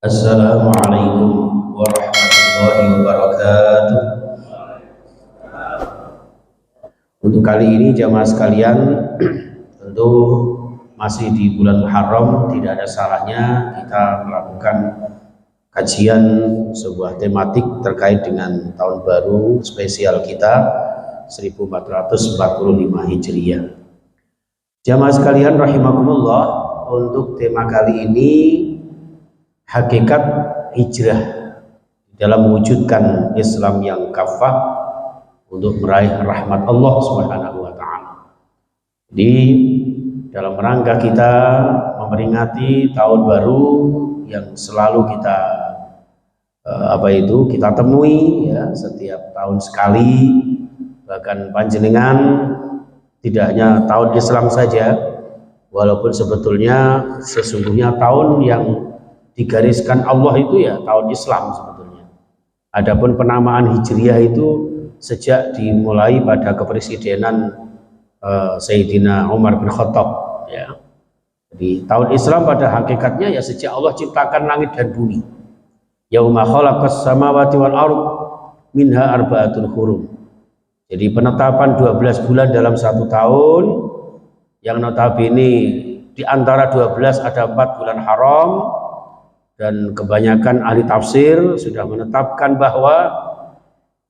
Assalamualaikum warahmatullahi wabarakatuh. Untuk kali ini jamaah sekalian, tentu masih di bulan Muharram, tidak ada salahnya kita melakukan kajian sebuah tematik terkait dengan tahun baru spesial kita 1445 Hijriah. Jamaah sekalian rahimakumullah, untuk tema kali ini hakikat hijrah dalam mewujudkan Islam yang kafah untuk meraih rahmat Allah Subhanahu wa taala. Jadi dalam rangka kita memperingati tahun baru yang selalu kita kita temui ya setiap tahun sekali, bahkan panjenengan tidak hanya tahun Islam saja, walaupun sebetulnya sesungguhnya tahun yang digariskan Allah itu ya tahun Islam sebetulnya. Adapun penamaan Hijriah itu sejak dimulai pada kepresidenan Sayyidina Umar bin Khattab ya. Jadi tahun Islam pada hakikatnya ya sejak Allah ciptakan langit dan bumi. Yauma khalaqas samawati wal ard minha arba'atul hurum. Jadi penetapan 12 bulan dalam satu tahun, yang notabene di antara 12 ada 4 bulan haram. Dan kebanyakan ahli tafsir sudah menetapkan bahwa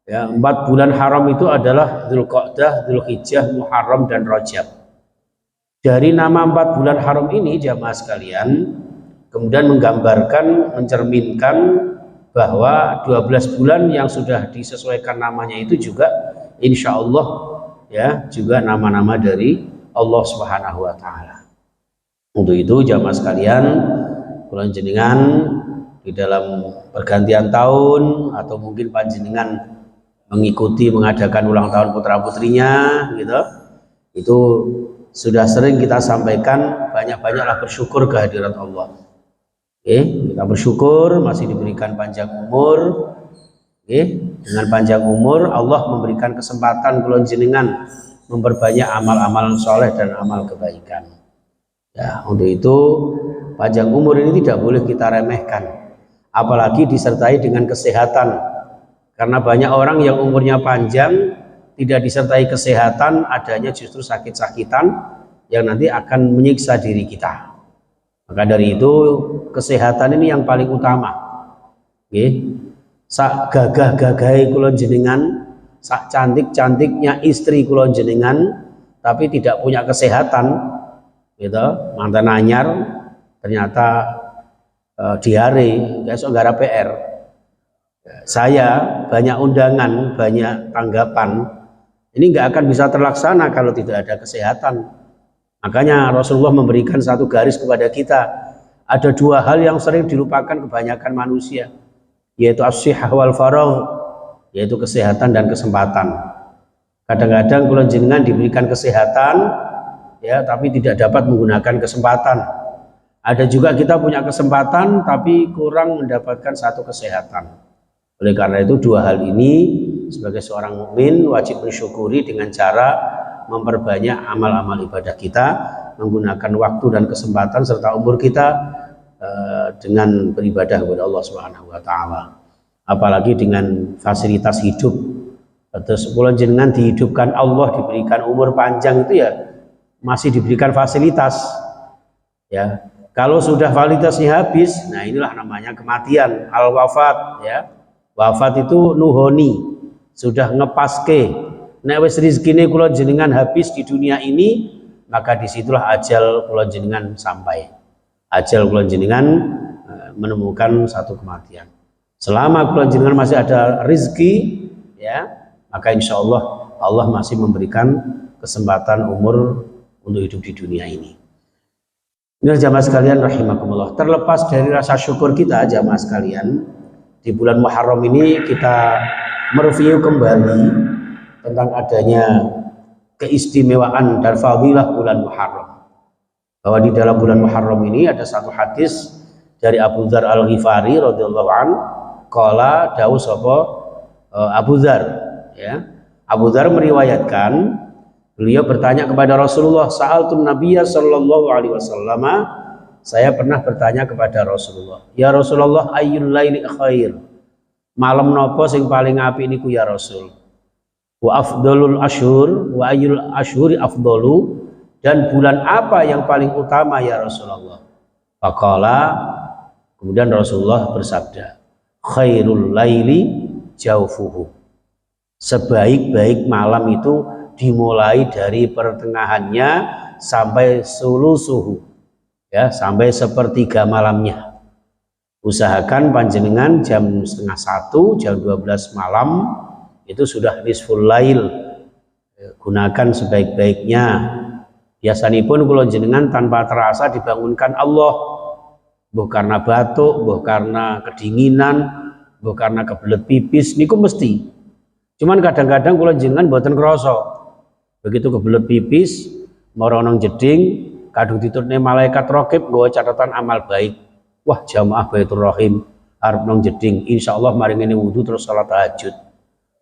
ya, 4 bulan haram itu adalah Dzulqa'dah, Dzulhijjah, Muharram, dan Rajab. Dari nama 4 bulan haram ini jamaah sekalian kemudian menggambarkan, mencerminkan bahwa 12 bulan yang sudah disesuaikan namanya itu juga insya Allah ya juga nama-nama dari Allah Subhanahu wa taala. Untuk itu jamaah sekalian, kula jenengan di dalam pergantian tahun atau mungkin panjenengan mengikuti mengadakan ulang tahun putra putrinya gitu, itu sudah sering kita sampaikan, banyak-banyaklah bersyukur kehadirat Allah. Kita bersyukur masih diberikan panjang umur. Dengan panjang umur Allah memberikan kesempatan kula jenengan memperbanyak amal-amal soleh dan amal kebaikan. Ya, untuk itu panjang umur ini tidak boleh kita remehkan, apalagi disertai dengan kesehatan, karena banyak orang yang umurnya panjang tidak disertai kesehatan, adanya justru sakit-sakitan yang nanti akan menyiksa diri kita. Maka dari itu kesehatan ini yang paling utama. Sak gagah-gagahe kula jenengan, sak cantik-cantiknya istri kula jenengan, tapi tidak punya kesehatan gitu, mantan anyar ternyata diare, besok nggak ada PR. Saya banyak undangan, banyak tanggapan, ini nggak akan bisa terlaksana kalau tidak ada kesehatan. Makanya Rasulullah memberikan satu garis kepada kita. Ada 2 hal yang sering dilupakan kebanyakan manusia, yaitu as-sihah wal faragh, yaitu kesehatan dan kesempatan. Kadang-kadang kula jenengan diberikan kesehatan ya, tapi tidak dapat menggunakan kesempatan. Ada juga kita punya kesempatan tapi kurang mendapatkan satu kesehatan. Oleh karena itu 2 hal ini sebagai seorang mukmin wajib mensyukuri dengan cara memperbanyak amal-amal ibadah kita, menggunakan waktu dan kesempatan serta umur kita dengan beribadah kepada Allah Subhanahu wa taala. Apalagi dengan fasilitas hidup. Terus kula jenengan dihidupkan Allah, diberikan umur panjang itu ya masih diberikan fasilitas. Ya. Kalau sudah fasilitasnya habis, nah inilah namanya kematian, al-wafat ya. Wafat itu nuhoni, sudah ngepaske. Nek wis rezekine kula jenengan habis di dunia ini, maka disitulah ajal kula jenengan sampai. Ajal kula jenengan menemukan satu kematian. Selama kula jenengan masih ada rezeki ya, maka insya Allah Allah masih memberikan kesempatan umur untuk hidup di dunia ini. Ini jamaah sekalian rahimakumullah, terlepas dari rasa syukur kita jamaah sekalian, di bulan Muharram ini kita mereview kembali tentang adanya keistimewaan dan fadilah bulan Muharram. Bahwa di dalam bulan Muharram ini ada satu hadis dari Abu Dzar Al-Ghifari radhiyallahu anhu, qala dawuh sapa Abu Dzar ya. Abu Dzar meriwayatkan, beliau bertanya kepada Rasulullah, sa'altun nabiyya sallallahu alaihi wasallam saya pernah bertanya kepada Rasulullah, ya Rasulullah, ayyul laili khair, malam nopo sing paling apik niku ya Rasul, wa afdalul ashur, wa ayyul ashuri afdalu, dan bulan apa yang paling utama ya Rasulullah? Faqala, kemudian Rasulullah bersabda, khairul laili jaufuhu, sebaik-baik malam itu dimulai dari pertengahannya sampai sulusuhu, ya, sampai sepertiga malamnya. Usahakan panjenengan jam setengah 1, jam 12 malam itu sudah nisful lail, gunakan sebaik-baiknya. Biasanipun kula jenengan tanpa terasa dibangunkan Allah, buh karena batuk, buh karena kedinginan, buh karena kebelet pipis, niku mesti. Cuman kadang-kadang kula jenengan mboten krasa. Begitu kebelet pipis, marang jeding, kadung diturune malaikat raqib nggawa catatan amal baik. Wah, jamaah Baitur Rahim arep nang jeding, insyaallah mari ngene wudu terus salat tahajud.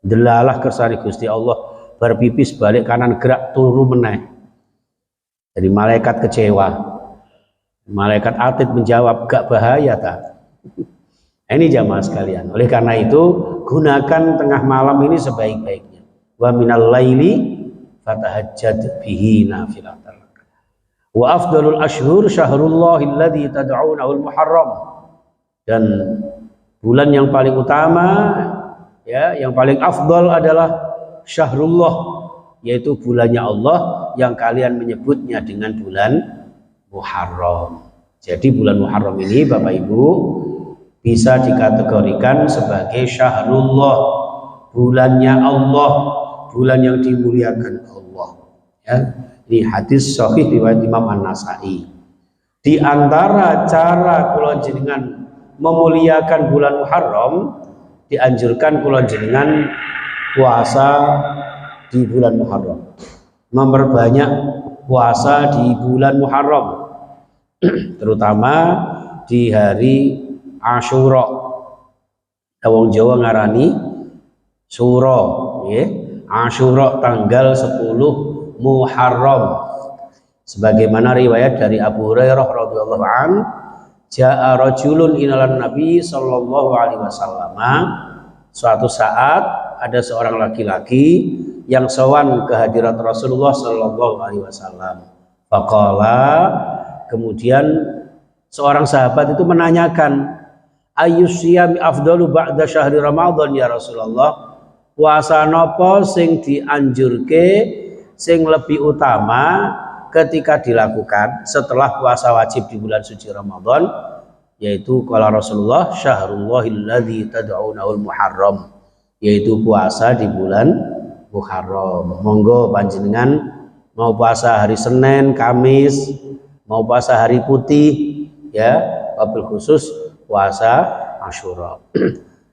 Delalah kersane Gusti Allah, bar pipis balik kanan gerak turu meneh. Jadi malaikat kecewa. Malaikat atid menjawab, gak bahaya tak? Ini jamaah sekalian. Oleh karena itu, gunakan tengah malam ini sebaik-baiknya. Wa minal laili fatahajjad bihi nafilatan. Wa afdalul ashhur syahrullahil ladzi tad'unahul muharram. Dan bulan yang paling utama, ya, yang paling afdal adalah syahrullah, yaitu bulannya Allah yang kalian menyebutnya dengan bulan Muharram. Jadi bulan Muharram ini Bapak Ibu bisa dikategorikan sebagai syahrullah, bulannya Allah, bulan yang dimuliakan Allah, ya. Ini hadis sahih riwayat Imam An-Nasai. Di antara cara kula jenengan memuliakan bulan Muharram, dianjurkan kula jenengan puasa di bulan Muharram, memperbanyak puasa di bulan Muharram, terutama di hari Asyura. Wong Jawa ngarani Suro, ya. Asyura tanggal 10 Muharram. Sebagaimana riwayat dari Abu Hurairah radhiyallahu an, jaa rajulun ilalan Nabi sallallahu alaihi wasallam. Suatu saat ada seorang laki-laki yang sowan ke hadirat Rasulullah sallallahu alaihi wasallam. Faqala, kemudian seorang sahabat itu menanyakan, ayyusyami afdalu ba'da syahri Ramadan ya Rasulullah? Puasa napa sing dianjurke, sing lebih utama ketika dilakukan setelah puasa wajib di bulan suci Ramadan? Yaitu kala Rasulullah, syahrullahil ladzi tad'unahul muharram, yaitu puasa di bulan Muharram. Monggo panjenengan mau puasa hari Senin, Kamis, mau puasa hari putih, ya, wabil khusus puasa Asyura.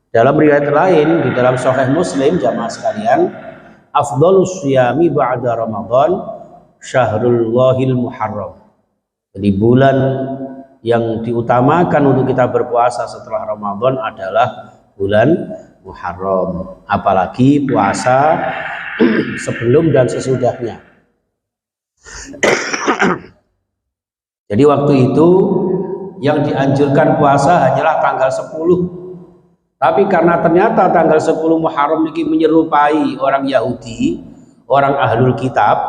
Dalam riwayat lain di dalam Sahih Muslim, jamaah sekalian, afdhalus syiyami ba'da Ramadan syahrullahil muharram. Jadi bulan yang diutamakan untuk kita berpuasa setelah Ramadan adalah bulan Muharram, apalagi puasa sebelum dan sesudahnya. Jadi waktu itu yang dianjurkan puasa hanyalah tanggal 10. Tapi karena ternyata tanggal 10 Muharram ini menyerupai orang Yahudi, orang Ahlul Kitab,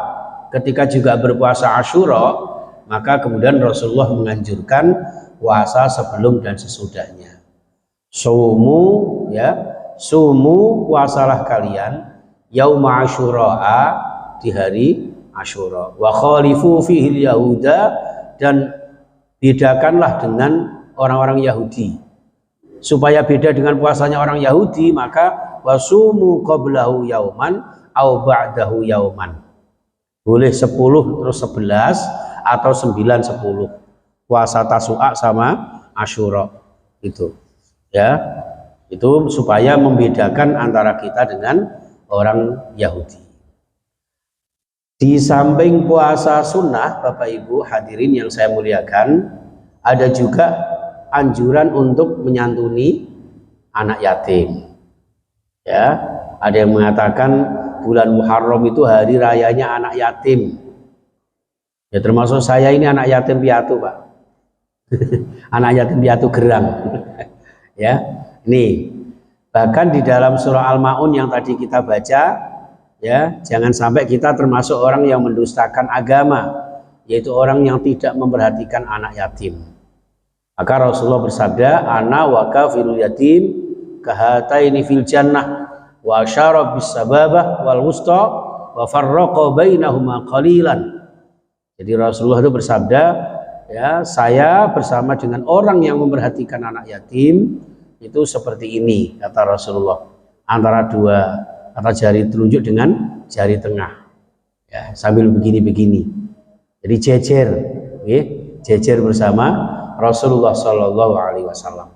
ketika juga berpuasa Asyura, maka kemudian Rasulullah menganjurkan puasa sebelum dan sesudahnya. Sumu, ya, sumu, puasalah kalian yauma Asyura'a, di hari Asyura, wa khalifu fihil yahuda, dan bedakanlah dengan orang-orang Yahudi. Supaya beda dengan puasanya orang Yahudi, maka wasumu qablahu yauman au ba'dahu yauman. Boleh 10 terus 11 atau 9 10. Puasa Tasu'a sama Asyura itu. Ya. Itu supaya membedakan antara kita dengan orang Yahudi. Di samping puasa sunnah, Bapak Ibu hadirin yang saya muliakan, ada juga anjuran untuk menyantuni anak yatim. Ya, ada yang mengatakan bulan Muharram itu hari rayanya anak yatim. Ya, termasuk saya ini anak yatim piatu, Pak. Anak yatim piatu gerang. Ya, ini bahkan di dalam surah Al-Maun yang tadi kita baca, ya, jangan sampai kita termasuk orang yang mendustakan agama, yaitu orang yang tidak memperhatikan anak yatim. Maka Rasulullah bersabda, ana wa kafilul yatim kahataini fil jannah wa asyara bis sababah wal wusta wa farraqa bainahuma qalilan. Jadi Rasulullah itu bersabda, ya, saya bersama dengan orang yang memperhatikan anak yatim itu seperti ini, kata Rasulullah, antara dua kata jari telunjuk dengan jari tengah, ya, sambil begini-begini. Jadi jejer, ya, jejer bersama Rasulullah Shallallahu Alaihi Wasallam.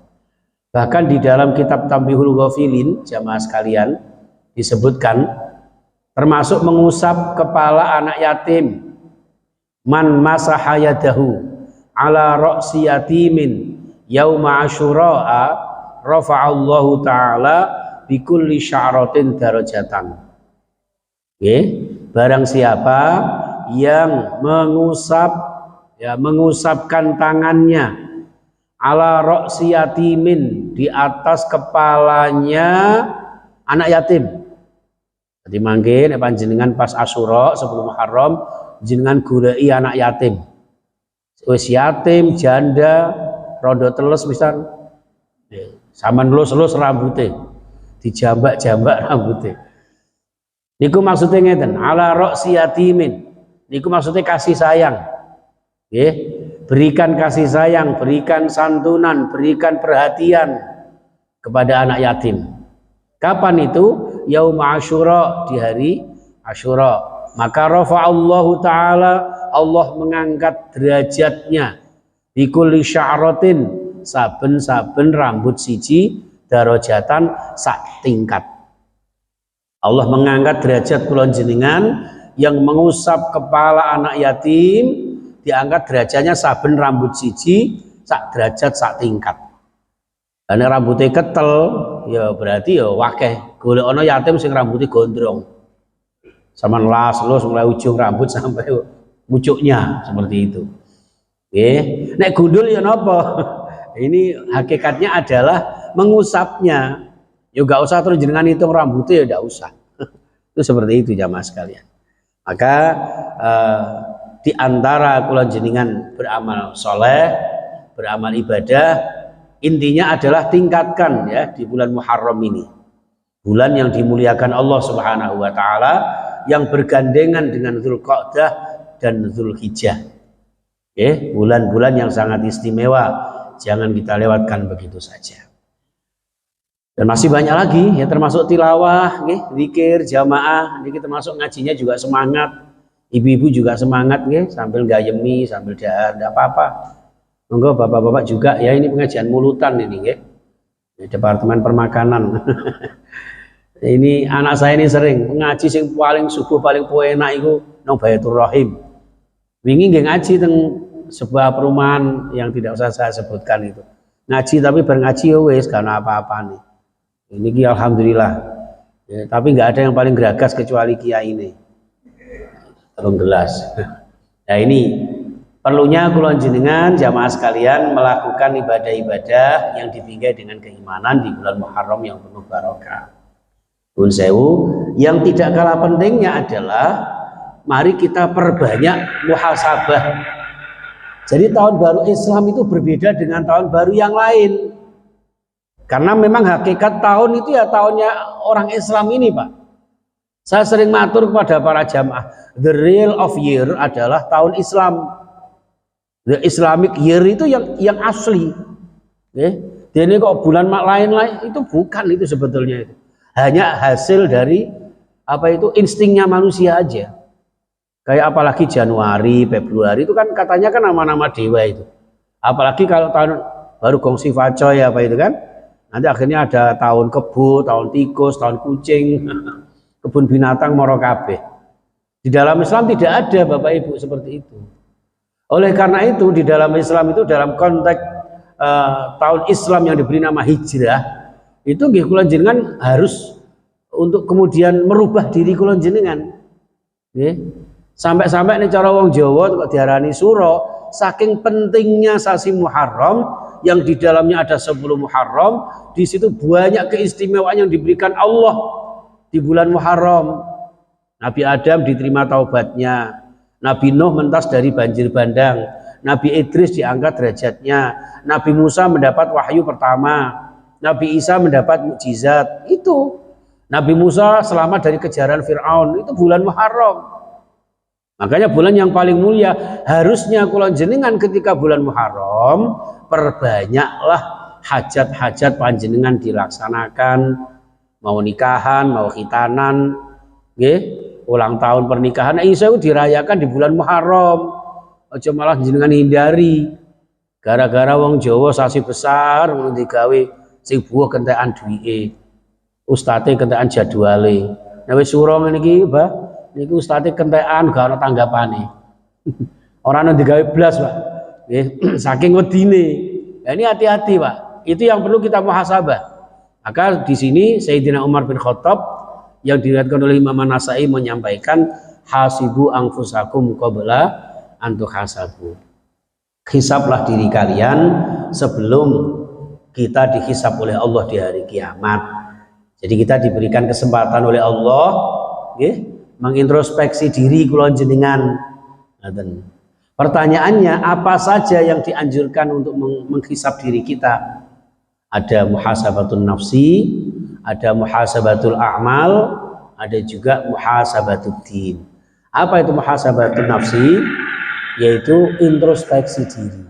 Bahkan di dalam kitab Tambihul Ghafilin, jamaah sekalian, disebutkan termasuk mengusap kepala anak yatim, man masaha yadahu ala ra'si yatimin yauma asyura'a rafa'allahu ta'ala bikulli sya'ratin darajatan. Barang siapa yang mengusapkan tangannya ala ra'si yatimin, di atas kepalanya anak yatim. Jadi mangke nek panjenengan pas Asyura sebelum Muharram jenengan goleki anak yatim. Wis yatim, janda, rondo teles misal. Saman lus-lus rambutnya, dijambak-jambak rambutnya. Niku maksudnya ngeten, ala ra'si yatimin. Niku maksudnya kasih sayang. Berikan kasih sayang, berikan santunan, berikan perhatian kepada anak yatim. Kapan itu? Yaum Asyura, di hari Asyura. Maka rafa'allahu ta'ala, Allah mengangkat derajatnya bikulli sya'ratin, saben-saben rambut siji darajatan sak tingkat. Allah mengangkat derajat kula jenengan yang mengusap kepala anak yatim, diangkat derajatnya saben rambut siji sak derajat sak tingkat. Karena rambutnya ketel, ya berarti ya wakeh. Golek ana yatim sing rambutnya gondrong. Sama las-los mulai ujung rambut sampai pucuknya, seperti itu. Nek gundul ya napa? Ini hakikatnya adalah mengusapnya. Ya enggak usah terus jenengan hitung rambutnya, ya enggak usah. Itu seperti itu jamaah sekalian. Maka di antara kula jenengan beramal soleh, beramal ibadah, intinya adalah tingkatkan, ya, di bulan Muharram ini. Bulan yang dimuliakan Allah Subhanahu wa taala, yang bergandengan dengan Dzulqa'dah dan Dzulhijjah. Bulan-bulan yang sangat istimewa, jangan kita lewatkan begitu saja. Dan masih banyak lagi, ya, termasuk tilawah, zikir, jamaah, ini termasuk ngajinya juga semangat. Ibu-ibu juga semangat, sambil gayemi, sambil dahar, tidak apa-apa. Monggo bapak-bapak juga, ya, ini pengajian mulutan ini, Departemen Permakanan. Ini anak saya ini sering ngaji sing paling subuh paling enak itu nang Baitur Rahim. Wingi nggih ngaji teng sebuah perumahan yang tidak usah saya sebutkan itu. Ngaji tapi berngaji wis gak apa-apa nih. Ini ki alhamdulillah. Ya, tapi nggak ada yang paling geragas kecuali kiai ini. Terung gelas. Nah ini perlunya kula jenengan jamaah sekalian melakukan ibadah-ibadah yang dibingkai dengan keimanan di bulan Muharram yang penuh barokah. Pun sewu, yang tidak kalah pentingnya adalah mari kita perbanyak muhasabah. Jadi tahun baru Islam itu berbeda dengan tahun baru yang lain. Karena memang hakikat tahun itu ya tahunnya orang Islam ini, Pak. Saya sering matur kepada para jamaah, the real of year adalah tahun Islam. The Islamic year itu yang asli. Ini kok bulan lain-lain itu bukan itu sebetulnya itu. Hanya hasil dari apa itu instingnya manusia aja. Kayak apalagi Januari, Februari itu kan katanya kan nama-nama dewa itu. Apalagi kalau tahun baru Gongsi Facoy apa itu kan. Nanti akhirnya ada tahun kebo, tahun tikus, tahun kucing, kebun binatang moro kabeh. Di dalam Islam tidak ada Bapak Ibu seperti itu. Oleh karena itu di dalam Islam itu dalam konteks tahun Islam yang diberi nama hijrah, itu nggih kula jenengan harus untuk kemudian merubah diri kula jenengan. Nggih. Sampai-sampai nih cara wong Jawa kok diarani suro, saking pentingnya sasi Muharram yang di dalamnya ada 10 Muharram, di situ banyak keistimewaan yang diberikan Allah di bulan Muharram. Nabi Adam diterima taubatnya, Nabi Nuh mentas dari banjir bandang, Nabi Idris diangkat derajatnya, Nabi Musa mendapat wahyu pertama, Nabi Isa mendapat mukjizat. Itu Nabi Musa selamat dari kejaran Fir'aun, itu bulan Muharram. Makanya bulan yang paling mulia, harusnya kula jenengan ketika bulan Muharram perbanyaklah hajat-hajat panjenengan dilaksanakan, mau nikahan, mau khitanan, nggih, ulang tahun pernikahan iso dirayakan di bulan Muharram. Aja malah jenengan hindari. Gara-gara wong Jawa sasi besar ngono digawe sing buah kentekan duwike. Ustate kentekan jadwale. Nek wis sura ngene iki, Mbah, niki ustate kentekan gak ana tanggapane. Ora ana digawe blas, Pak. Nggih, saking wedine. Nah, ini hati-hati, Pak. Itu yang perlu kita muhasabah. Maka di sini Sayyidina Umar bin Khattab yang diriwayatkan oleh Imam An-Nasa'i menyampaikan hasibu anfusakum qabla an tuhasabu. Hisablah diri kalian sebelum kita dihisab oleh Allah di hari kiamat. Jadi kita diberikan kesempatan oleh Allah mengintrospeksi diri kula jenengan. Pertanyaannya, apa saja yang dianjurkan untuk menghisab diri kita? Ada muhasabatun nafsi, ada muhasabatul a'mal, ada juga muhasabatul din. Apa itu muhasabatul nafsi? Yaitu introspeksi diri.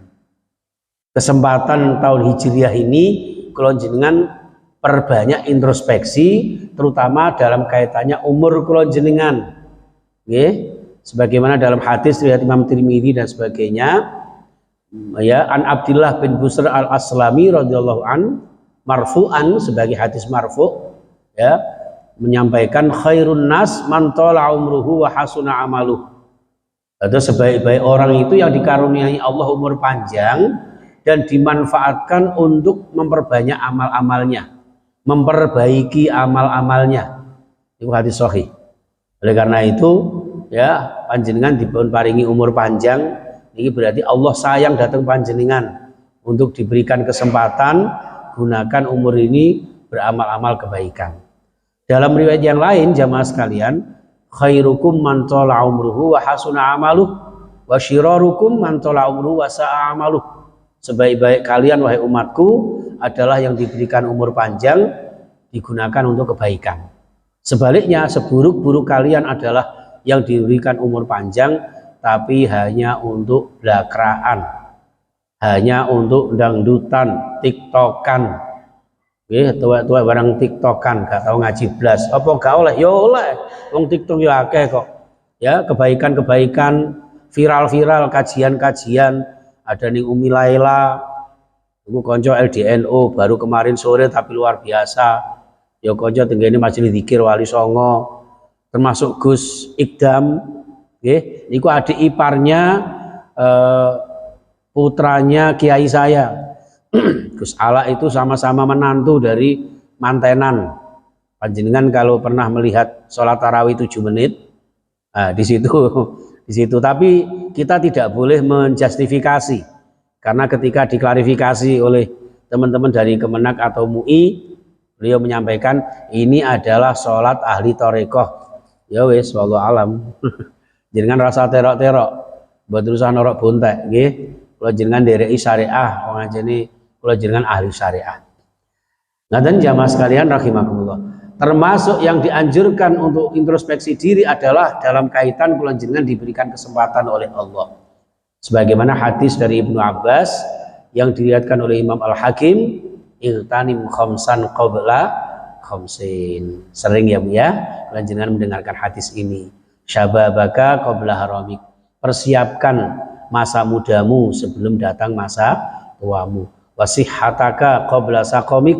Kesempatan tahun Hijriah ini kula jenengan perbanyak introspeksi, terutama dalam kaitannya umur kula jenengan. Nggih, sebagaimana dalam hadis riwayat Imam Tirmidzi dan sebagainya, ya, an Abdullah bin Busr al-Aslami radhiyallahu an marfu'an, sebagai hadis marfu', ya, menyampaikan khairun nas man tala umruhu wa hasuna amaluh. Atau sebaik-baik orang itu yang dikaruniai Allah umur panjang dan dimanfaatkan untuk memperbanyak amal-amalnya, memperbaiki amal-amalnya. Itu hadis sahih. Oleh karena itu, ya, panjenengan dipun paringi umur panjang, ini berarti Allah sayang datang panjenengan untuk diberikan kesempatan gunakan umur ini beramal-amal kebaikan. Dalam riwayat yang lain, jamaah sekalian, khairukum man tala umruhu wa hasuna amaluh wa syirarukum man tala umruhu wa sa'a amaluh. Sebaik-baik kalian wahai umatku adalah yang diberikan umur panjang digunakan untuk kebaikan. Sebaliknya, seburuk-buruk kalian adalah yang diberikan umur panjang tapi hanya untuk blakraan, hanya untuk dangdutan, tiktokan. Nggih, tua-tua barang tiktokan, gak tahu ngaji blas. Apa gak oleh? Ya oleh. Wong TikTok ya akeh kok. Ya, kebaikan-kebaikan, viral-viral, kajian-kajian. Ada ning Umi Laila, iku konco LDNO baru kemarin sore tapi luar biasa. Ya konco tenggene majelis zikir Wali Songo, termasuk Gus Ikdam, nggih, niku adik iparnya putranya kiai saya. Gus Ala itu sama-sama menantu dari mantenan. Panjenengan kalau pernah melihat sholat tarawih 7 menit, nah, di situ. Tapi kita tidak boleh menjustifikasi, karena ketika diklarifikasi oleh teman-teman dari Kemenak atau MUI, beliau menyampaikan ini adalah sholat ahli torekoh. Ya wis, wallahu alam. Jenengan rasa terok-terok, buat urusan orok bontek, nggih. Kalau jenengan dereki syariah, wong ajene kula jenengan ahli syariah. Ngaten jamaah sekalian rahimakumullah. Termasuk yang dianjurkan untuk introspeksi diri adalah dalam kaitan kula jenengan diberikan kesempatan oleh Allah. Sebagaimana hadis dari Ibnu Abbas yang diriwayatkan oleh Imam Al-Hakim, "Irtanim khamsan qabla khamsin." Sering ya Bu ya, kula jenengan mendengarkan hadis ini. Syababaka qabla haramik. Persiapkan masa mudamu sebelum datang masa tuamu. Wasihhataka qabla saqamik,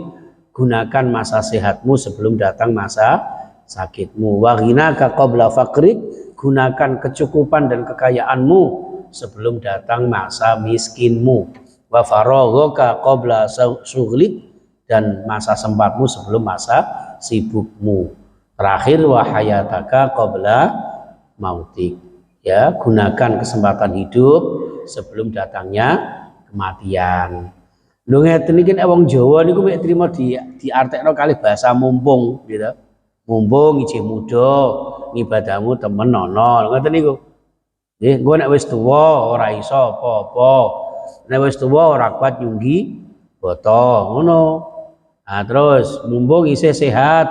gunakan masa sehatmu sebelum datang masa sakitmu. Wa ghinaka qabla faqrik, gunakan kecukupan dan kekayaanmu sebelum datang masa miskinmu. Wa faraghaka qabla syughlik, dan masa sempatmu sebelum masa sibukmu. Terakhir, wa hayataka qabla mautik. Ya, gunakan kesempatan hidup sebelum datangnya kematian. Lho ngeten iki nek wong Jawa niku mek trimo diartekno kalih bahasa mumpung gitu. Mumpung isih muda, ngibadahmu temen ana. Ngoten niku. Nggih, engko nek wis tuwa ora iso apa-apa. Nek wis tuwa ora kuat nyunggi boto, ngono. Nah, terus mumpung isih sehat,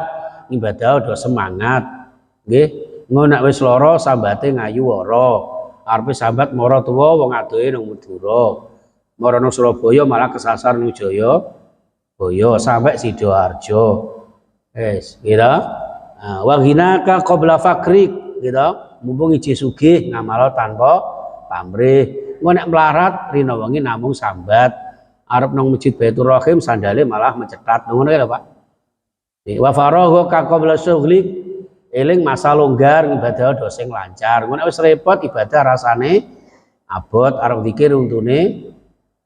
ibadah udah semangat. Nggih, engko nek wis lara sambate ngayu ora. Arepe sambat mara tuwa wong adohe nang Madura. Mara nang Surabaya malah kesasar nang Jayabaya sampai Sidoarjo. Wis, gitu. Nah, wa ghinaka qabla fakrik, gitu. Mumpung iji sugih ngamalo tanpa pamrih. Engko nek melarat rina wengi namung sambat. Arep nang Masjid Baitur Rahim sandale malah mencetat. Ngono ya, Pak. Wa faragha ka qabla syughlik, eling masa longgar ibadah do sing lancar. Ngono nek wis repot ibadah rasane abot arep zikir untune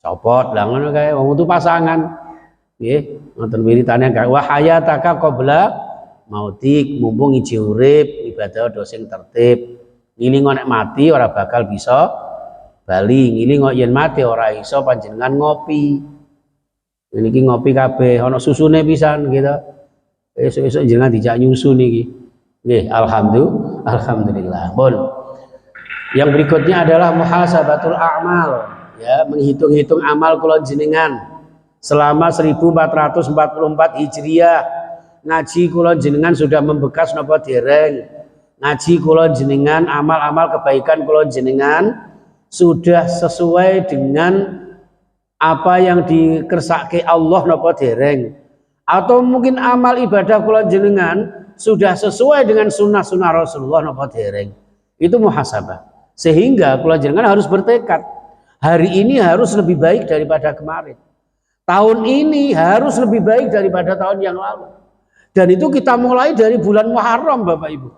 copot. Lah ngono kae wong itu pasangan. Nggih, ngoten wiritane kae wa hayataka qabla mautik, mumpung iji urip ibadah do sing tertib. Ngilingo nek mati ora bakal bisa bali, ngilingo yen mati ora iso panjenengan ngopi. Niki ngopi kabeh ana susune pisan gitu. Esuk-esuk jenengan dijak nyusu niki. Nggih, alhamdulillah. Pun. Yang berikutnya adalah muhasabatul a'mal, ya, menghitung-hitung amal kula jenengan selama 1444 Hijriah. Ngaji kula jenengan sudah membekas napa dereng? Ngaji kula jenengan, amal-amal kebaikan kula jenengan sudah sesuai dengan apa yang dikersake Allah napa dereng? Atau mungkin amal ibadah kula jenengan sudah sesuai dengan sunnah-sunnah Rasulullah napa dereng? Itu muhasabah. Sehingga kula jenengan harus bertekad, hari ini harus lebih baik daripada kemarin. Tahun ini harus lebih baik daripada tahun yang lalu. Dan itu kita mulai dari bulan Muharram, Bapak Ibu.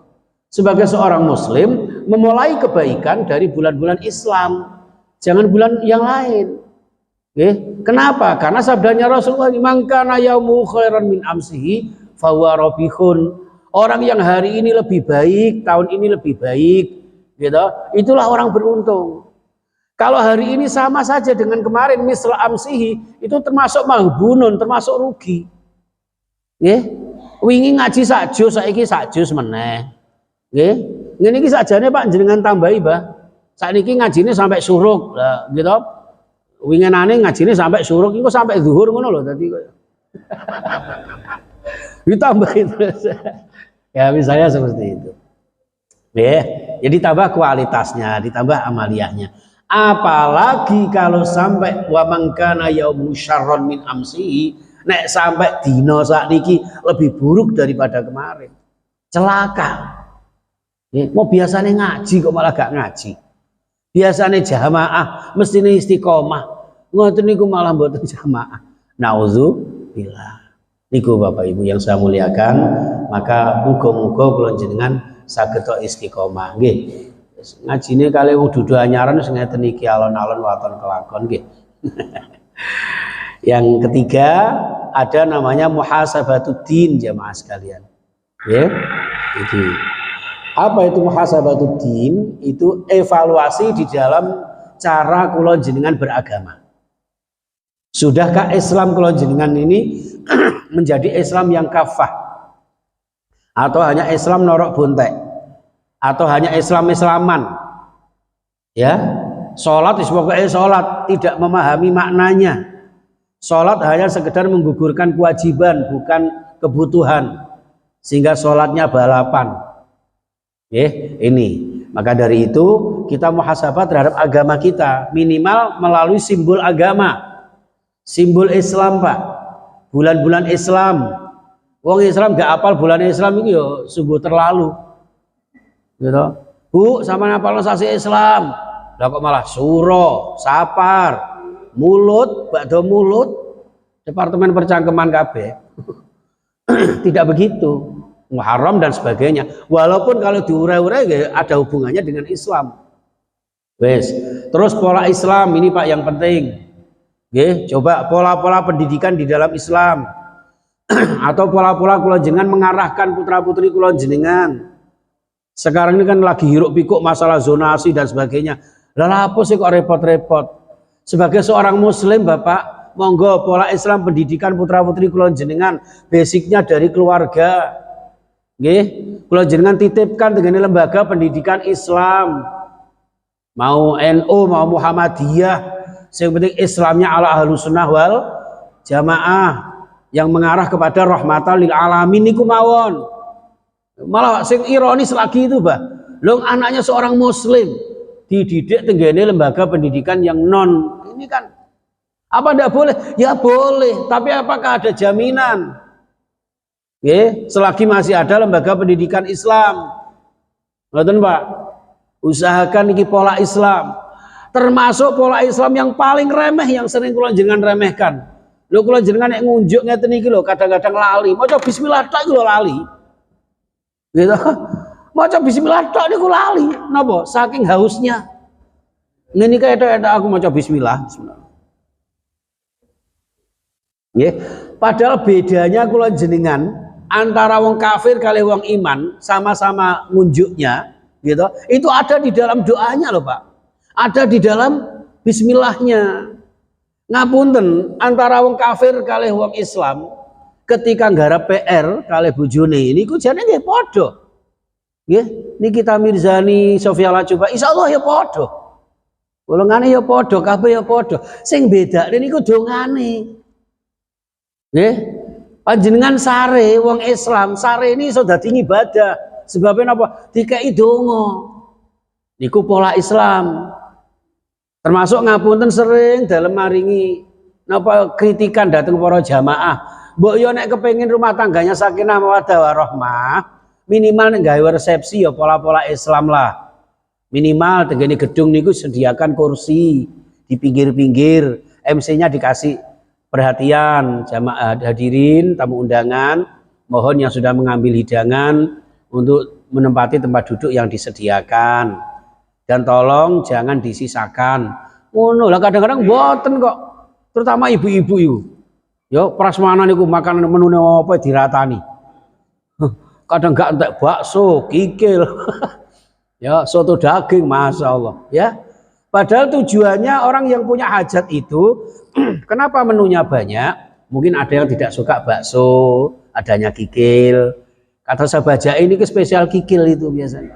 Sebagai seorang muslim memulai kebaikan dari bulan-bulan Islam, jangan bulan yang lain. Kenapa? Karena sabdanya Rasulullah, "Man kana yaumu khairan min amsihi fahuwa rabihun." Orang yang hari ini lebih baik, tahun ini lebih baik, gitu. Itulah orang beruntung. Kalau hari ini sama saja dengan kemarin misla amsihi, itu termasuk mahbunun, termasuk rugi. Wingi ngaji sak juz, saiki sak juz meneh. Nggih. Ngene iki sakjane Pak jenengan tambahi, Mbah. Sakniki ngajine sampai suruk. Lah, gitu. Wingenane ngajine sampai suruk, engko sampai zuhur ngono lho dadi kok. Ditambahin terus. Ya misalnya seperti itu. Ya ditambah kualitasnya, ditambah amaliyahnya. Apalagi kalau sampai wa man kana yaumu syarron min amsihi, nek sampai dina sakniki lebih buruk daripada kemarin. Celaka. Mau biasanya ngaji kok malah gak ngaji. Biasanya jamaah mestine istiqomah. Ngoten niku malah mboten jamaah. Nauzubillah. Niku Bapak Ibu yang saya muliakan, maka muga-muga kula jenengan saged istiqomah nggih. Ngajine kali wong dudu anyaran wis ngeten iki alon-alon waton kelakon nggih. Yang ketiga ada namanya muhasabatuddin jamaah sekalian. Ya. Itu. Apa itu muhasabatuddin? Itu evaluasi di dalam cara kula jenengan beragama. Sudahkah Islam kula jenengan ini menjadi Islam yang kafah? Atau hanya Islam norok bontek? Atau hanya Islam-Islaman? Ya, sholat pokoknya sholat, tidak memahami maknanya. Sholat hanya sekedar menggugurkan kewajiban, bukan kebutuhan, sehingga sholatnya balapan. Ini. Maka dari itu kita muhasabah terhadap agama kita minimal melalui simbol agama, simbol Islam, Pak. Bulan-bulan Islam. Wong Islam gak apal bulan Islam itu ya sungguh terlalu. Gitu. Bu, sama apal sasi Islam. Lah kok malah suro, sapar, mulut, bakdo mulut, Departemen Percangkeman KB. Tidak begitu. Muharram dan sebagainya. Walaupun kalau diurai-urai ya ada hubungannya dengan Islam. Wes. Terus pola Islam ini Pak yang penting. Coba pola-pola pendidikan di dalam Islam. Atau pola-pola kula jenengan mengarahkan putra-putri kula jenengan. Sekarang ini kan lagi hiruk pikuk masalah zonasi dan sebagainya. Lah apa sih kok repot-repot? Sebagai seorang muslim Bapak, monggo pola Islam pendidikan putra-putri kula jenengan basicnya dari keluarga. Nggih, kula jenengan titipkan dengan lembaga pendidikan Islam. Mau NU, mau Muhammadiyah, yang penting Islamnya ala Ahlus Sunnah wal Jamaah yang mengarah kepada rahmatan lil alamin niku mawon. Malah sing ironis lagi itu, Bah. Loh, anaknya seorang muslim dididik tenggene lembaga pendidikan yang non. Ini kan apa ndak boleh? Ya boleh, tapi apakah ada jaminan? Selagi masih ada lembaga pendidikan Islam. Ngoten, Pak. Usahakan iki pola Islam. Termasuk pola Islam yang paling remeh yang sering kula jenengan remehkan. Lho kula jenengan nek ngunjuk ngeten iki lho kadang-kadang lali. Maca bismillah tok iki lho lali. Gitu. Maca bismillah tok niku lali. Napa? Saking hausnya. Ngene iki etok-etok aku maca bismillah. Nggih. Padahal bedanya kula jenengan antara wong kafir kali wong iman sama-sama ngunjuknya gitu. Itu ada di dalam doanya loh, Pak. Ada di dalam bismillahnya. Ngapunten antara wong kafir kali wong Islam ketika nggarap PR kali bojone niku jane nggih padha. Nggih, niki kita Mirzani Sofia Lacuba insyaallah ya padha. Golongane ya padha, kabeh ya padha. Sing bedane niku dongane. Nggih. Panjenengan sare wong Islam, sare ini iso dadi ibadah. Sebabnya apa? Dikai donga. Niku pola Islam. Termasuk ngapunten sering dalam maringi napa kritikan datang para jamaah. Mbok yo nek kepengin rumah tangganya sakinah mawaddah warahmah, minimal nek gawe resepsi ya pola-pola Islam lah. Minimal tenggene gedung niku sediakan kursi di pinggir-pinggir, MC-nya dikasih perhatian jamaah hadirin tamu undangan, mohon yang sudah mengambil hidangan untuk menempati tempat duduk yang disediakan dan tolong jangan disisakan. Ngono lah kadang-kadang mboten kok, terutama ibu-ibu itu. Yo prasmanan niku makanan menune apa diratani. Kadang gak entek bakso, kikil. Ya soto daging, masya Allah. Ya, padahal tujuannya orang yang punya hajat itu, kenapa menunya banyak? Mungkin ada yang tidak suka bakso, adanya kikil. Kata sahaja ini ke spesial kikil itu biasanya.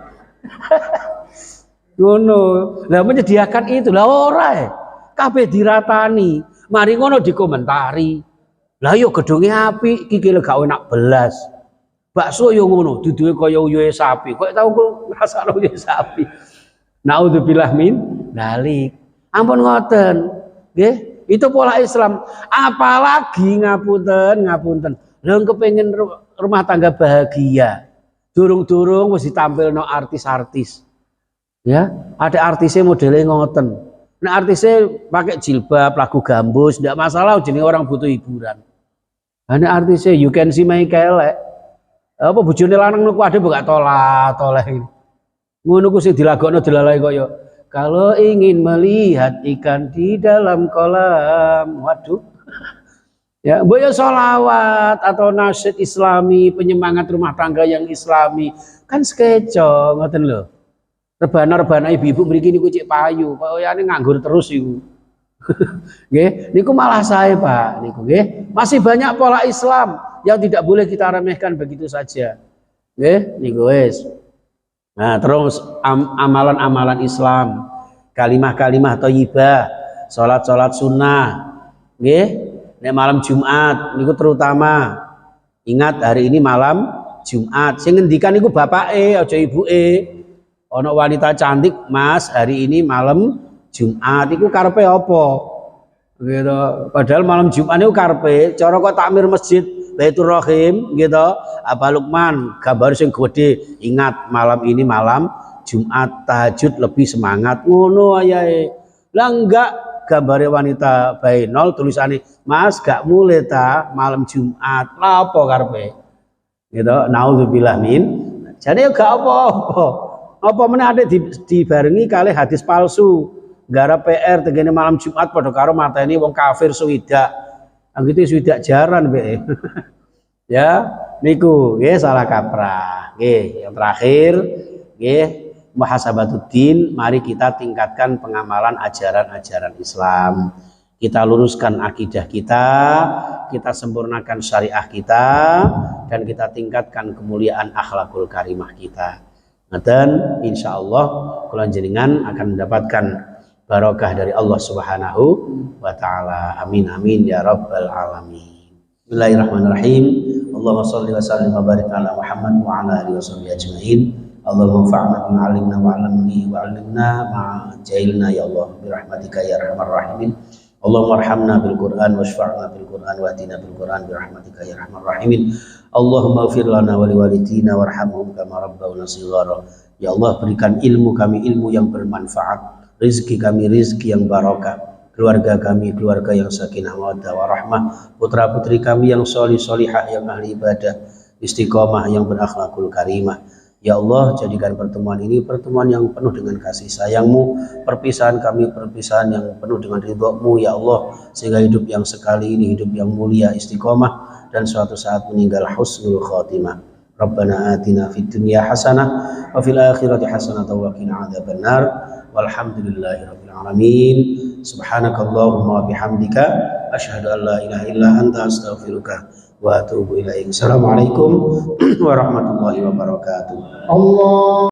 Ngono. Lah menyediakan itu lah ora kabeh diratani. Mari ngono dikomentari. Lah yo gedunge apik, kikil gak enak belas. Bakso yo ngono, duduke kaya uyuhe sapi. Kok tau ngrasakno uyuhe sapi. Naudzubillah min dzalik. Ampun ngoten. Nggih, itu pola Islam. Apalagi ngapunten. Lah kepengin rumah tangga bahagia. Durung-durung wis ditampilno artis-artis. Ya, ada artisnya modelnya ngoten. Nah artisnya pakai jilbab, lagu gambus, tidak masalah. Jenenge orang butuh hiburan. Nah artisnya you can see my kelek. Apa bojone lanang niku ade gak toleh. Ngono ku sing dilagokno delalai kaya kalau ingin melihat ikan di dalam kolam. Waduh. Ya, boyo sholawat atau nasyid islami, penyemangat rumah tangga yang islami. Kan skeco ngoten lho. Rebana-rebana ibu-ibu mriki niku cek payu, koyane nganggur terus iku. Nggih, niku malah sae, Pak, niku nggih. Masih banyak pola Islam yang tidak boleh kita remehkan begitu saja. Nggih, niku wis. Nah, terus amalan-amalan Islam, kalimah-kalimah thayyibah, salat-salat sunnah. Nggih. Nek malam Jumat niku terutama ingat hari ini malam Jumat. Sing ngendikan niku bapake aja ibuke. Ana wanita cantik, Mas, hari ini malam Jumat iku karepe apa? Gitu. Padahal malam Jumat niku karepe cara kok takmir masjid Baitur Rahim gitu. Apa Lukman gambar sing gede. Ingat malam ini malam Jumat, tahajud lebih semangat. Ngono ayahe. Lah enggak gambare wanita bainol tulisane Mas gak mulai ta malam Jumat. Lah apa karepe? Gitu. Nauzubillah min. Jane gak apa-apa. Apa meneh ada dibarengi kali hadis palsu. Gara PR tegene malam Jumat padha karo mateni wong kafir swidak. Anggite swidak jaran be. Ya, niku nggih salah kaprah. Nggih, yang terakhir nggih muhasabatuddin, mari kita tingkatkan pengamalan ajaran-ajaran Islam. Kita luruskan akidah kita sempurnakan syariah kita, dan kita tingkatkan kemuliaan akhlakul karimah kita. Dan insya Allah kula jenengan akan mendapatkan barokah dari Allah Subhanahu wa Ta'ala. Amin amin ya rabbal alamin. Bismillahirrahmanirrahim. Allahumma sholli wa sallim wa barik ala Muhammad wa ala alihi washabihi ajmain. Allahumma fa'alna bima 'allimna wa 'allimna ma jahilna ya Allah bi rahmatika ya arhamar rahimin. Allahumma arhamna bil Qur'an washfa'na bil Qur'an wa atina bil Qur'an bi rahmatika ya arhamar rahimin. Allahumma ighfir lana wa liwalitina warhamhum kama rabbawna shighara. Ya Allah, berikan ilmu kami ilmu yang bermanfaat, rezeki kami rezeki yang barokah, keluarga kami keluarga yang sakinah mawaddah warahmah, putra putri kami yang sholih sholihah yang ahli ibadah, istiqomah yang berakhlakul karimah. Ya Allah, jadikan pertemuan ini pertemuan yang penuh dengan kasih sayang-Mu, perpisahan kami perpisahan yang penuh dengan ridho-Mu ya Allah, sehingga hidup yang sekali ini hidup yang mulia istiqomah, dan suatu saat meninggal husnul khotimah. Rabbana atina fid dunya hasanah wa fil akhirati hasanah wa qina adzabannar. Walhamdulillahirabbil alamin. Subhanakallahumma wa bihamdika asyhadu an la ilaha illa anta astaghfiruka wa atubu ilaik. Assalamualaikum warahmatullahi wabarakatuh. Allah